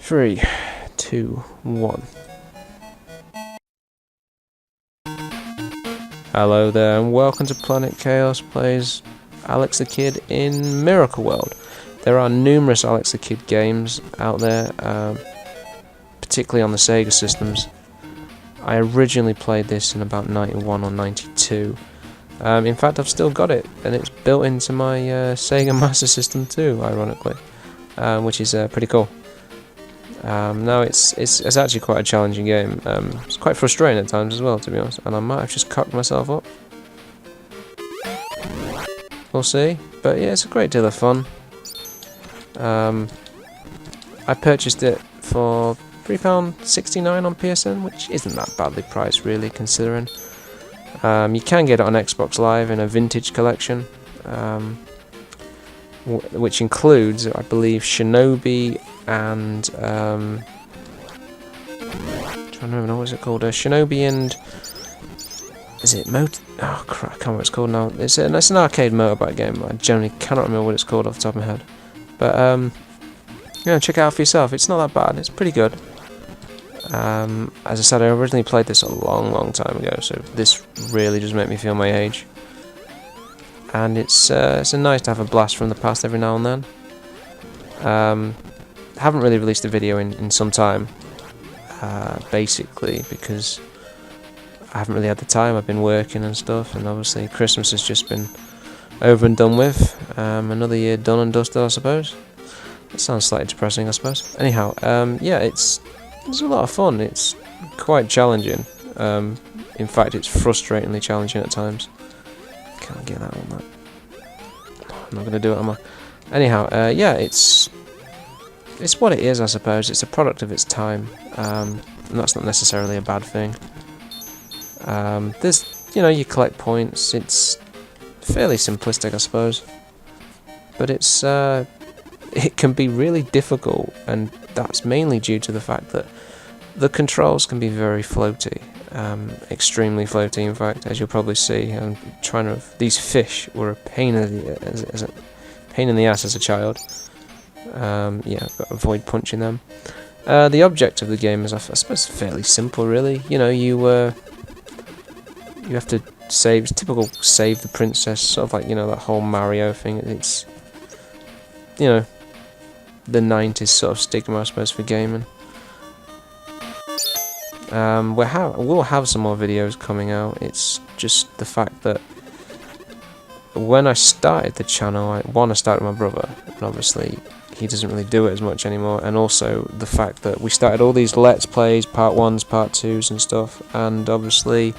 3, 2, 1. Hello there, and welcome to Planet Chaos Plays Alex the Kidd in Miracle World. There are numerous Alex the Kidd games out there, particularly on the Sega systems. I originally played this in about 91 or 92. In fact, I've still got it, and it's built into my Sega Master System too, ironically, which is pretty cool. No, it's actually quite a challenging game. It's quite frustrating at times as well, to be honest, and I might have just cocked myself up. We'll see, but yeah, it's a great deal of fun. I purchased it for £3.69 on PSN, which isn't that badly priced, really, considering. You can get it on Xbox Live in a vintage collection, which includes, I believe, Shinobi and I'm trying to remember what it's called. Shinobi and is it oh crap, I can't remember what it's called now. It's an arcade motorbike game. I generally cannot remember what it's called off the top of my head. But yeah, check it out for yourself. It's not that bad. It's pretty good. As I said, I originally played this a long time ago, so this really does make me feel my age. And it's nice to have a blast from the past every now and then. Haven't really released a video in some time, basically because I haven't really had the time. I've been working and stuff, and obviously Christmas has just been over and done with. Another year done and dusted, I suppose. That sounds slightly depressing, I suppose. Anyhow, yeah, it's a lot of fun. It's quite challenging. In fact, it's frustratingly challenging at times. Can't get that one. I'm not going to do it, am I? Anyhow, yeah, it's what it is, I suppose. It's a product of its time, and that's not necessarily a bad thing. There's, you collect points. It's fairly simplistic, I suppose, but it can be really difficult, and that's mainly due to the fact that the controls can be very floaty, extremely floaty. In fact, as you'll probably see, these fish were a pain in the ass as a child. Yeah, I've got to avoid punching them. The object of the game is, I suppose, fairly simple, really. You have to save. It's typical save the princess, sort of like that whole Mario thing. It's the 90s sort of stigma, I suppose, for gaming. We'll have some more videos coming out. It's just the fact that when I started the channel, I started with my brother, and obviously he doesn't really do it as much anymore, and also the fact that we started all these Let's Plays, Part 1s, Part 2s and stuff, and obviously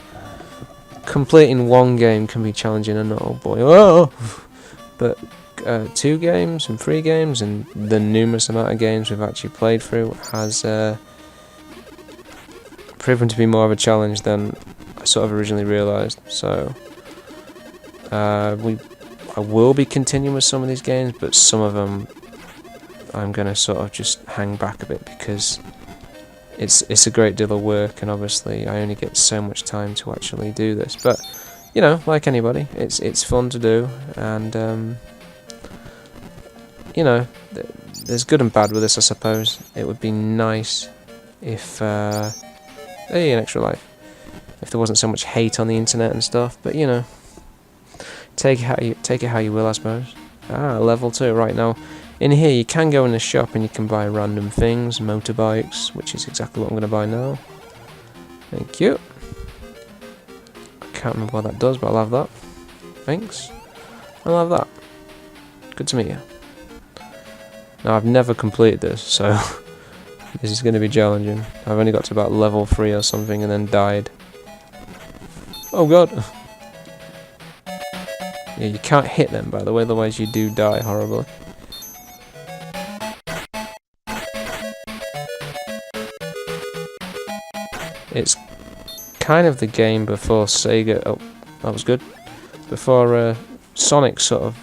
completing one game can be challenging, and oh boy, oh! But 2 games and 3 games and the numerous amount of games we've actually played through has proven to be more of a challenge than I sort of originally realised. So I will be continuing with some of these games, but some of them I'm going to sort of just hang back a bit because it's a great deal of work, and obviously I only get so much time to actually do this. But like anybody, it's fun to do, and there's good and bad with this, I suppose. It would be nice if hey, an extra life, if there wasn't so much hate on the internet and stuff. But take it how you will, I suppose. Level 2 right now. In here, you can go in the shop and you can buy random things, motorbikes, which is exactly what I'm going to buy now. Thank you. I can't remember what that does, but I'll have that. Thanks. I'll have that. Good to meet you. Now, I've never completed this, so this is going to be challenging. I've only got to about level 3 or something and then died. Oh god! Yeah, you can't hit them, by the way, otherwise you do die horribly. It's kind of the game before Sega... Oh, that was good. Before Sonic sort of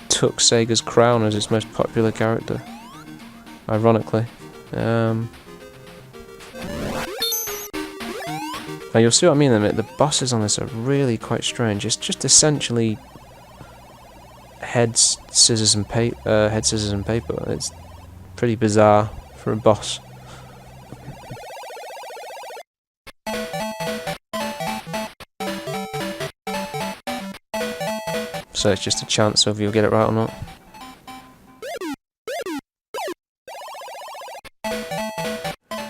took Sega's crown as its most popular character. Ironically. Now you'll see what I mean in a minute. The bosses on this are really quite strange. It's just essentially head, scissors and paper. pretty bizarre for a boss. So it's just a chance of you'll get it right or not.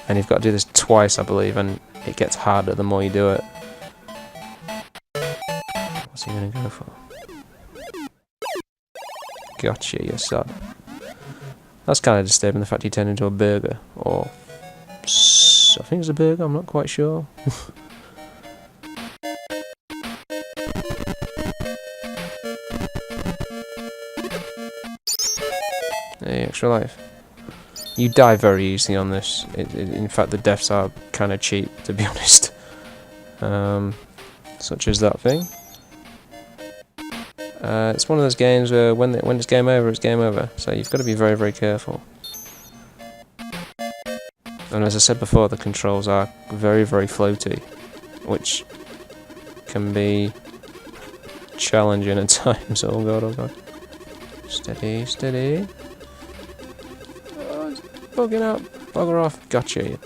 And you've got to do this twice, I believe, and it gets harder the more you do it. What's he going to go for? Gotcha, you sod. That's kind of disturbing, the fact he turned into a burger. Or... I think it's a burger, I'm not quite sure. Hey, extra life. You die very easily on this. In fact, the deaths are kind of cheap, to be honest. Such as that thing. It's one of those games where when it's game over, it's game over. So you've got to be very, very careful. And as I said before, the controls are very, very floaty, which can be challenging at times. Oh god, oh god. Steady, steady. Oh, it's bugging out. Bugger off. Gotcha.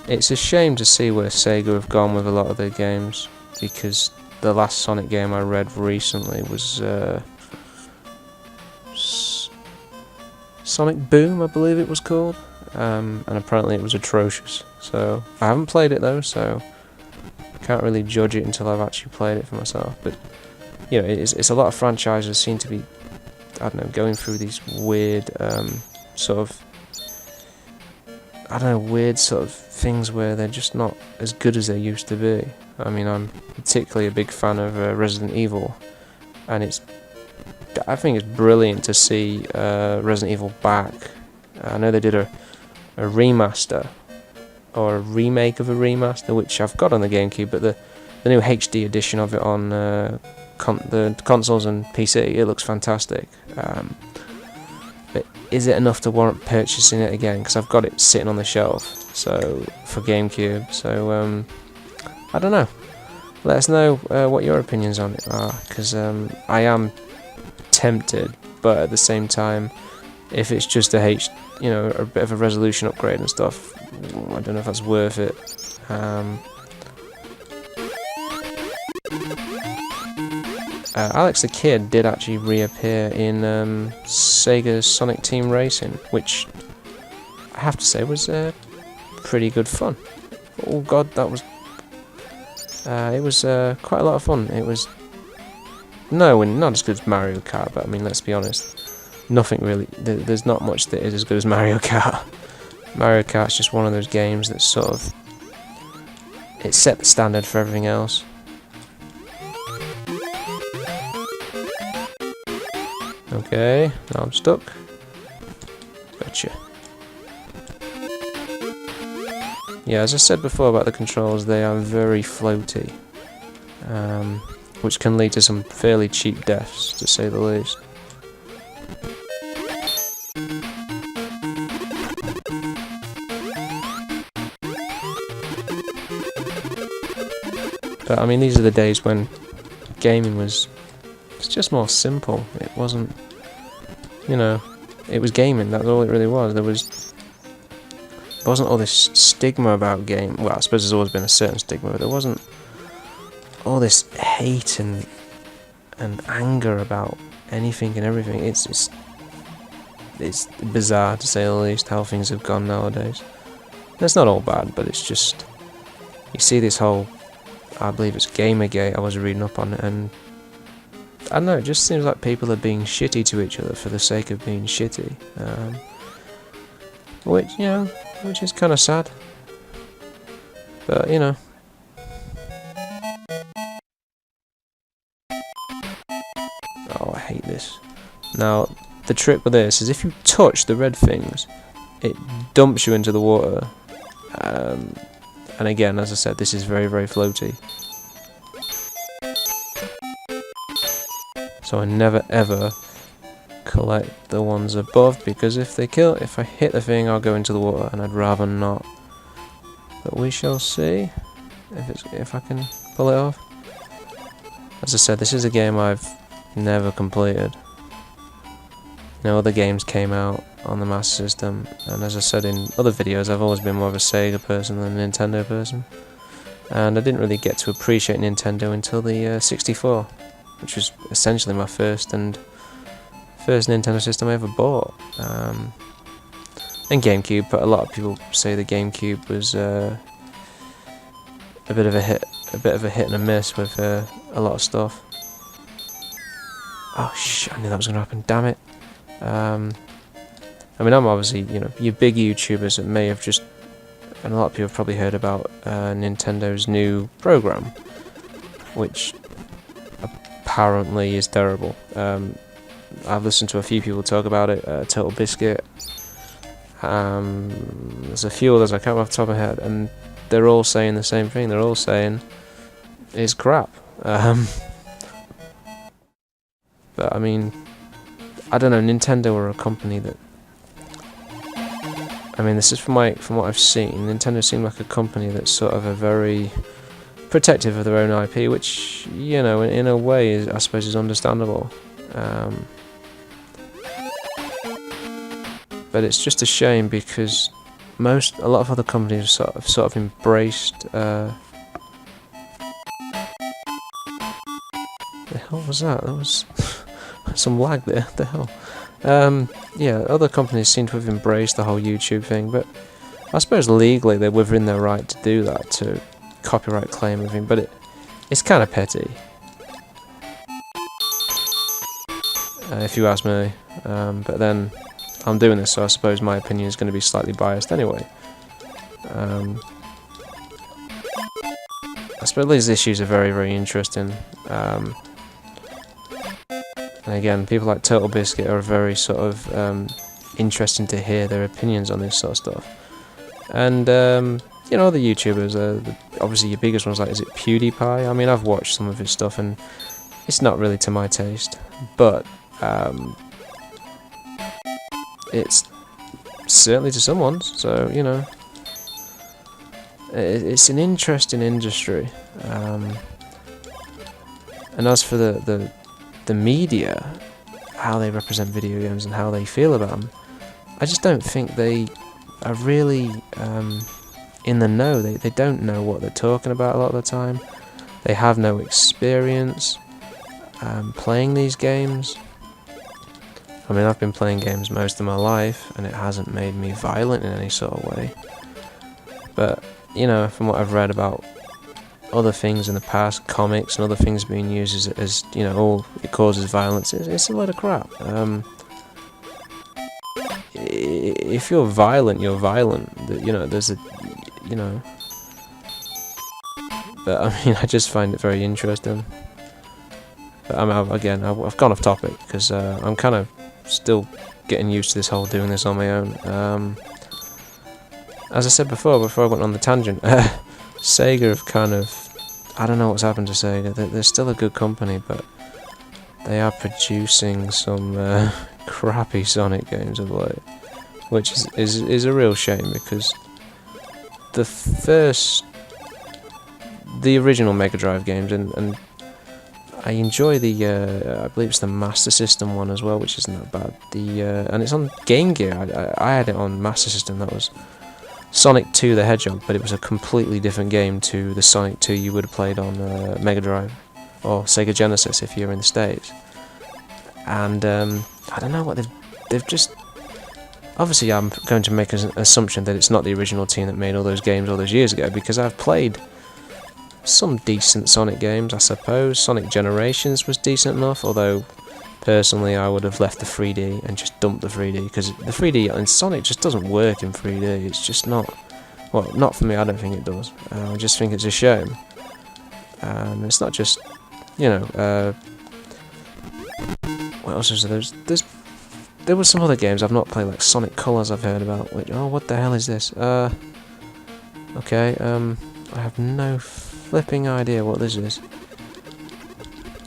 It's a shame to see where Sega have gone with a lot of their games, because the last Sonic game I read recently was Sonic Boom, I believe it was called, and apparently it was atrocious. So I haven't played it though, so I can't really judge it until I've actually played it for myself. But you know, it's a lot of franchises seem to be, I don't know, going through these weird sort of, I don't know, weird sort of things where they're just not as good as they used to be. I mean, I'm particularly a big fan of Resident Evil, and I think it's brilliant to see Resident Evil back. I know they did a remaster, or a remake of a remaster, which I've got on the GameCube, but the new HD edition of it on the consoles and PC, it looks fantastic. But is it enough to warrant purchasing it again? Because I've got it sitting on the shelf, so for GameCube. So I don't know. Let us know what your opinions on it are, because I am tempted, but at the same time, if it's just a bit of a resolution upgrade and stuff, I don't know if that's worth it. Alex the Kidd did actually reappear in Sega's Sonic Team Racing, which I have to say was pretty good fun. Oh god, that was... it was quite a lot of fun. It was... No, not as good as Mario Kart, but I mean, let's be honest. Nothing really... There's not much that is as good as Mario Kart. Mario Kart's just one of those games that sort of... It set the standard for everything else. Okay, now I'm stuck. Gotcha. Yeah, as I said before about the controls, they are very floaty, which can lead to some fairly cheap deaths, to say the least. But I mean, these are the days when gaming was just more simple. It wasn't, you know, it was gaming, that's all it really was. There wasn't all this stigma about game. Well, I suppose there's always been a certain stigma, but there wasn't all this hate and anger about anything and everything. It's bizarre, to say the least, how things have gone nowadays. And it's not all bad, but it's just, you see this whole, I believe it's Gamergate, I was reading up on it, and I don't know, it just seems like people are being shitty to each other for the sake of being shitty. Which is kind of sad. But, you know. Oh, I hate this. Now, the trick with this is if you touch the red things, it dumps you into the water. And again, as I said, this is very, very floaty. So I never ever collect the ones above, because if I hit the thing, I'll go into the water, and I'd rather not. But we shall see if I can pull it off. As I said, this is a game I've never completed. You know, other games came out on the Master System, and as I said in other videos, I've always been more of a Sega person than a Nintendo person. And I didn't really get to appreciate Nintendo until the 64, which was essentially my first Nintendo system I ever bought. And GameCube, but a lot of people say the GameCube was a bit of a hit and a miss with a lot of stuff. Oh shit! I knew that was going to happen. Damn it. I mean, I'm obviously, you know, you big YouTubers that may have just, and a lot of people have probably heard about Nintendo's new program, which apparently is terrible. I've listened to a few people talk about it. Total Biscuit. There's a few others I can't remember off the top of my head, and they're all saying the same thing. They're all saying it's crap. But I mean, I don't know. Nintendo are a company that, I mean, this is from what I've seen. Nintendo seem like a company that's sort of a very protective of their own IP, which, you know, in a way, is, I suppose, is understandable. But it's just a shame because a lot of other companies have sort of embraced. The hell was that? That was some lag there. The hell. Yeah, other companies seem to have embraced the whole YouTube thing, but I suppose legally they're within their right to do that, to copyright claim everything. But it's kind of petty, if you ask me. But then I'm doing this, so I suppose my opinion is going to be slightly biased anyway. I suppose these issues are very, very interesting. And again, people like Total Biscuit are very sort of interesting to hear their opinions on this sort of stuff. And you know, the YouTubers, obviously your biggest ones, like, is it PewDiePie? I mean, I've watched some of his stuff and it's not really to my taste, but it's certainly to someone's, so, you know, it's an interesting industry. And as for the media, how they represent video games and how they feel about them, I just don't think they are really in the know. They don't know what they're talking about a lot of the time. They have no experience playing these games. I mean, I've been playing games most of my life, and it hasn't made me violent in any sort of way. But, you know, from what I've read about other things in the past, comics and other things being used as you know, all it causes violence, it's a load of crap. If you're violent, you're violent. You know, there's a, you know. But I mean, I just find it very interesting. But I've gone off topic because I'm kind of still getting used to this whole doing this on my own. As I said before I went on the tangent, Sega have kind of, I don't know what's happened to Sega. They're still a good company, but they are producing some crappy Sonic games of late, which is a real shame because the original Mega Drive games, and I enjoy the I believe it's the Master System one as well, which isn't that bad. And it's on Game Gear. I had it on Master System. That was Sonic 2 the Hedgehog, but it was a completely different game to the Sonic 2 you would have played on Mega Drive or Sega Genesis if you're in the States. And I don't know what they've just. Obviously, I'm going to make an assumption that it's not the original team that made all those games all those years ago, because I've played some decent Sonic games, I suppose. Sonic Generations was decent enough, although personally I would have left the 3D and just dumped the 3D, because the 3D in Sonic just doesn't work in 3D. It's just not, well, not for me. I don't think it does. I just think it's a shame. It's not just, you know, what else is there? There was some other games I've not played, like Sonic Colors I've heard about, which, oh, what the hell is this? Okay, I have no flipping idea what this is.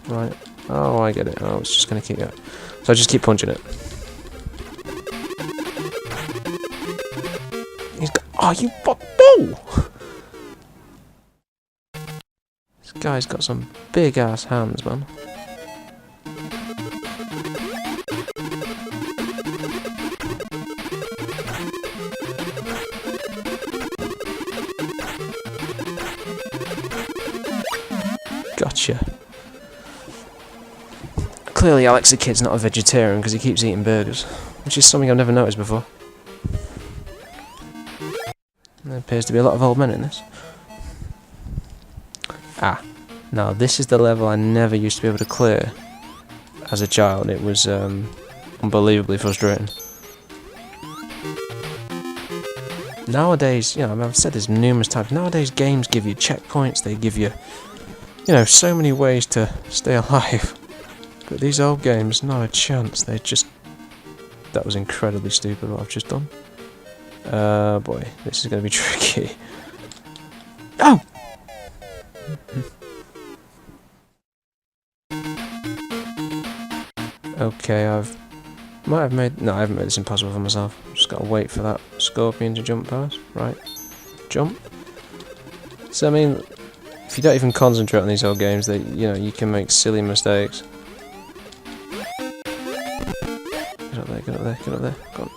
Right. Oh, I get it. Oh, it's just going to keep going. So I just keep punching it. He's got... Oh, you... No! This guy's got some big ass hands, man. Gotcha. Clearly Alex the Kidd's not a vegetarian because he keeps eating burgers, which is something I've never noticed before. There appears to be a lot of old men in this. Ah, now this is the level I never used to be able to clear as a child. It was unbelievably frustrating. Nowadays, you know, I've said this numerous times, nowadays games give you checkpoints, they give you, you know, so many ways to stay alive. But these old games, not a chance. They just... That was incredibly stupid what I've just done. Boy, this is going to be tricky. Oh! Okay, might have made... No, I haven't made this impossible for myself. Just got to wait for that scorpion to jump past. Right. Jump. So, I mean, if you don't even concentrate on these old games, they, you know, you can make silly mistakes. Get up there, get up there, get up there. Go on.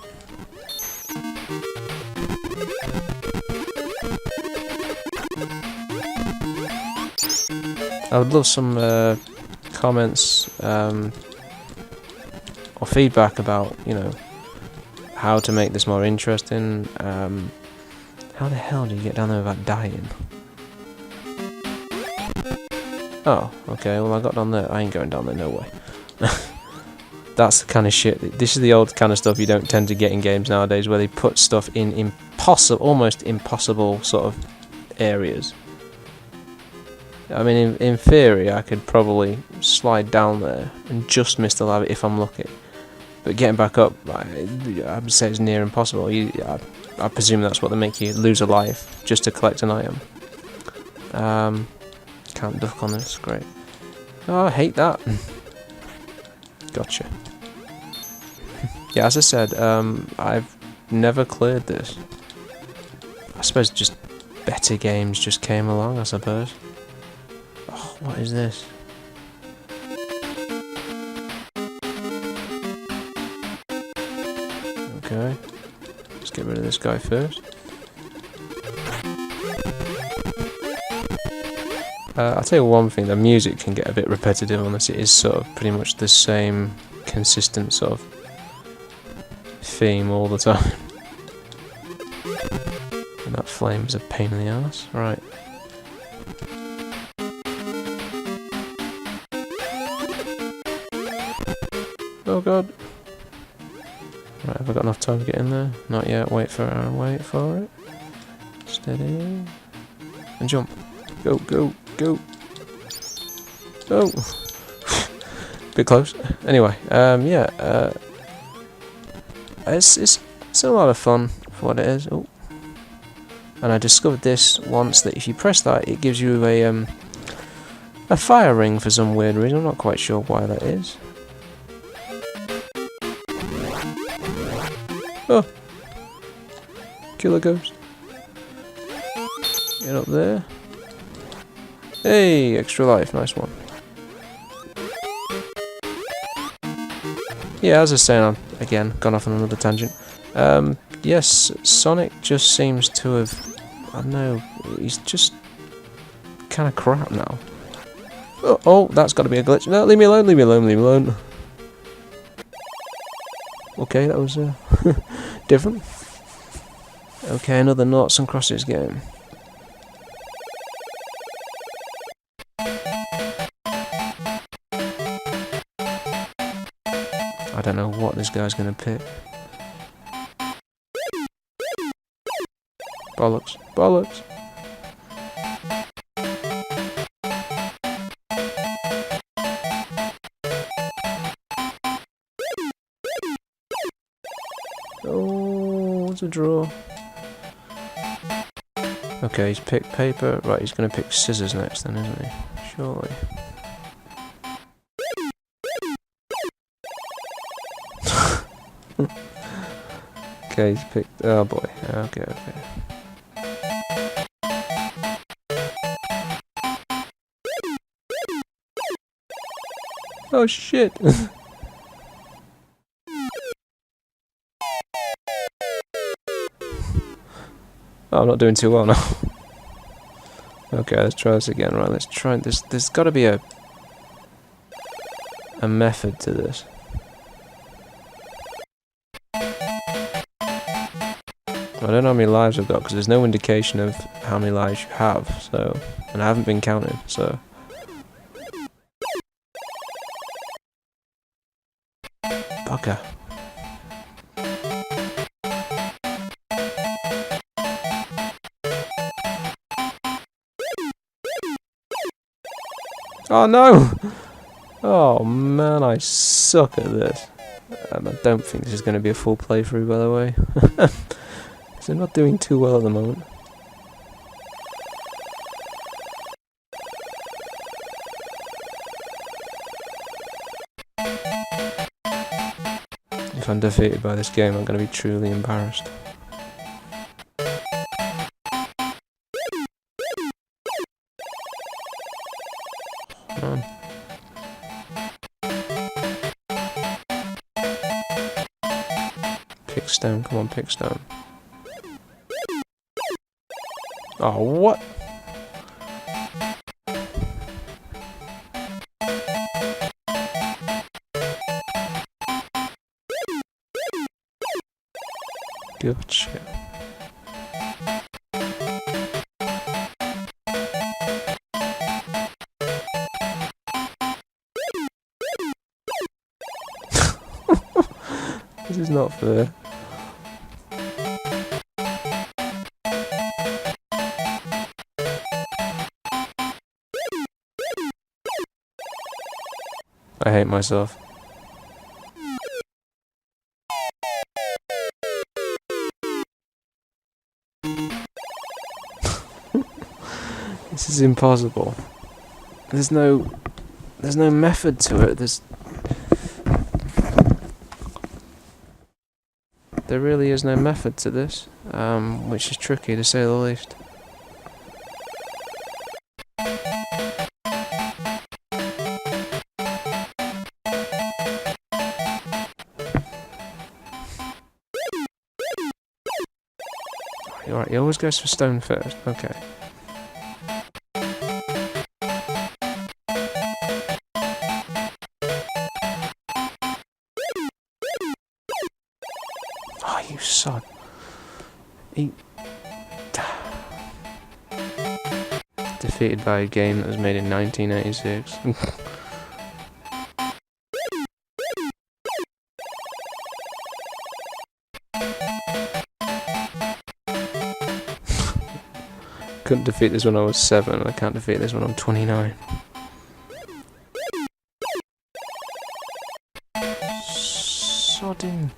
I would love some comments or feedback about, you know, how to make this more interesting. How the hell do you get down there without dying? Oh, okay, well I got down there. I ain't going down there, no way. That's the kind of shit. This is the old kind of stuff you don't tend to get in games nowadays, where they put stuff in impossible, almost impossible sort of areas. I mean, in theory, I could probably slide down there and just miss the lava if I'm lucky. But getting back up, I would say it's near impossible. I presume that's what they make you lose a life just to collect an item. Can't duck on this. Great. Oh, I hate that. Gotcha. Yeah, as I said, I've never cleared this. I suppose just better games just came along, I suppose. Oh, what is this? Okay. Let's get rid of this guy first. I'll tell you one thing, the music can get a bit repetitive on this. It is sort of pretty much the same consistent sort of theme all the time. And that flame's a pain in the ass. Right. Oh god. Right, have I got enough time to get in there? Not yet, wait for it. Steady. And jump. Go, go, go. Oh. Bit close. Anyway, yeah, it's a lot of fun for what it is. Oh. And I discovered this once, that if you press that, it gives you a fire ring for some weird reason. I'm not quite sure why that is. Oh! Killer ghost. Get up there. Hey! Extra life, nice one. Yeah, as I was saying, I've again gone off on another tangent. Yes, Sonic just seems to have... I don't know, he's just kind of crap now. Oh, that's got to be a glitch. No, leave me alone, leave me alone, leave me alone. Okay, that was different. Okay, another noughts and crosses game. I don't know what this guy's gonna pick. Bollocks, bollocks. Oh, what's a draw? Okay, he's picked paper. Right, he's gonna pick scissors next then, isn't he? Surely. Okay, he's picked... Oh boy. Okay, okay. Oh shit! Oh, I'm not doing too well now. Okay, let's try this again. Right, let's try this. There's got to be a method to this. I don't know how many lives I've got because there's no indication of how many lives you have. So, and I haven't been counting. So, bugger. Oh no! Oh man, I suck at this. I don't think this is going to be a full playthrough, by the way. Because I'm not doing too well at the moment. If I'm defeated by this game, I'm going to be truly embarrassed. Come on. Pick stone, come on, pick stone. Oh, what? Gotcha. This is not fair. I hate myself. This is impossible. There's no method to it. There really is no method to this, which is tricky to say the least. Alright, he always goes for stone first. Okay. Oh, you sod. Defeated by a game that was made in 1986. Couldn't defeat this when I was 7, I can't defeat this when I'm 29. Sodding.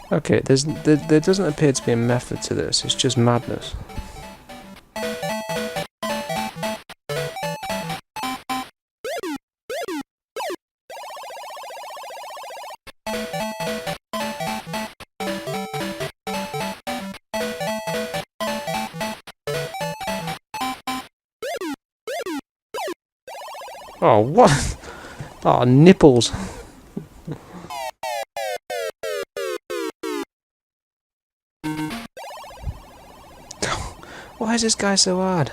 Okay, there doesn't appear to be a method to this, it's just madness. Oh, what? Oh, nipples. Why is this guy so hard?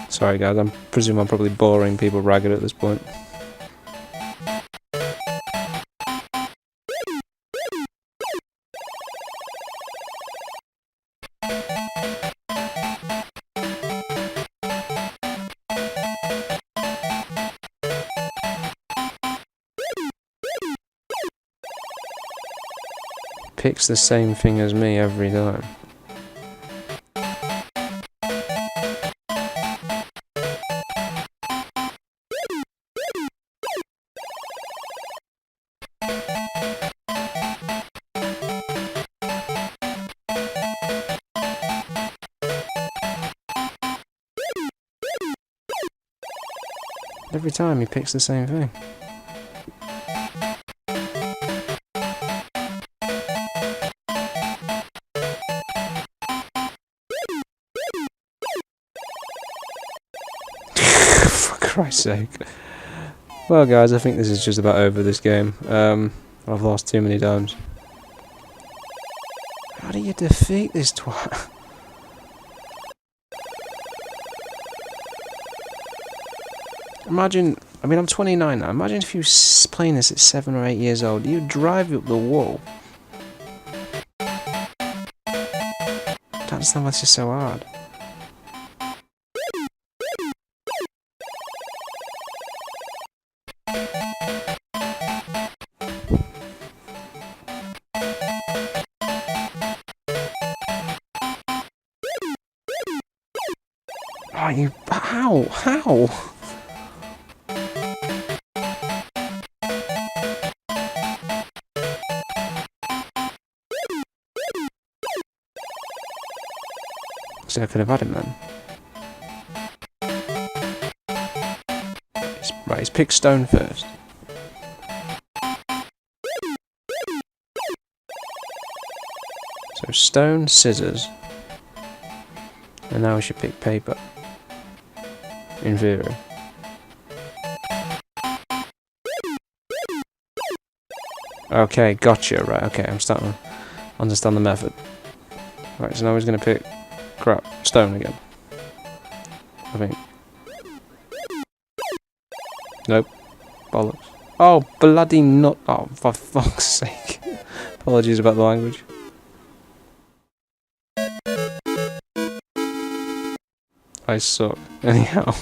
Sorry guys, I presume I'm probably boring people ragged at this point. Picks the same thing as me every time. Every time he picks the same thing. For Christ's sake. Well guys, I think this is just about over this game. I've lost too many times. How do you defeat this twat? Imagine, I mean I'm 29 now, imagine if you were playing this at 7 or 8 years old, you'd drive up the wall. I don't understand why this is so hard. Oh, you... How? How? So I could have had him then. Right, he's picked stone first. So stone, scissors. And now we should pick paper. In theory. Okay, gotcha, right, okay, I'm starting to understand the method. Right, so now he's going to pick, crap, stone again. I think. Nope. Bollocks. Oh, bloody nut. Oh, for fuck's sake. Apologies about the language. I suck. Anyhow.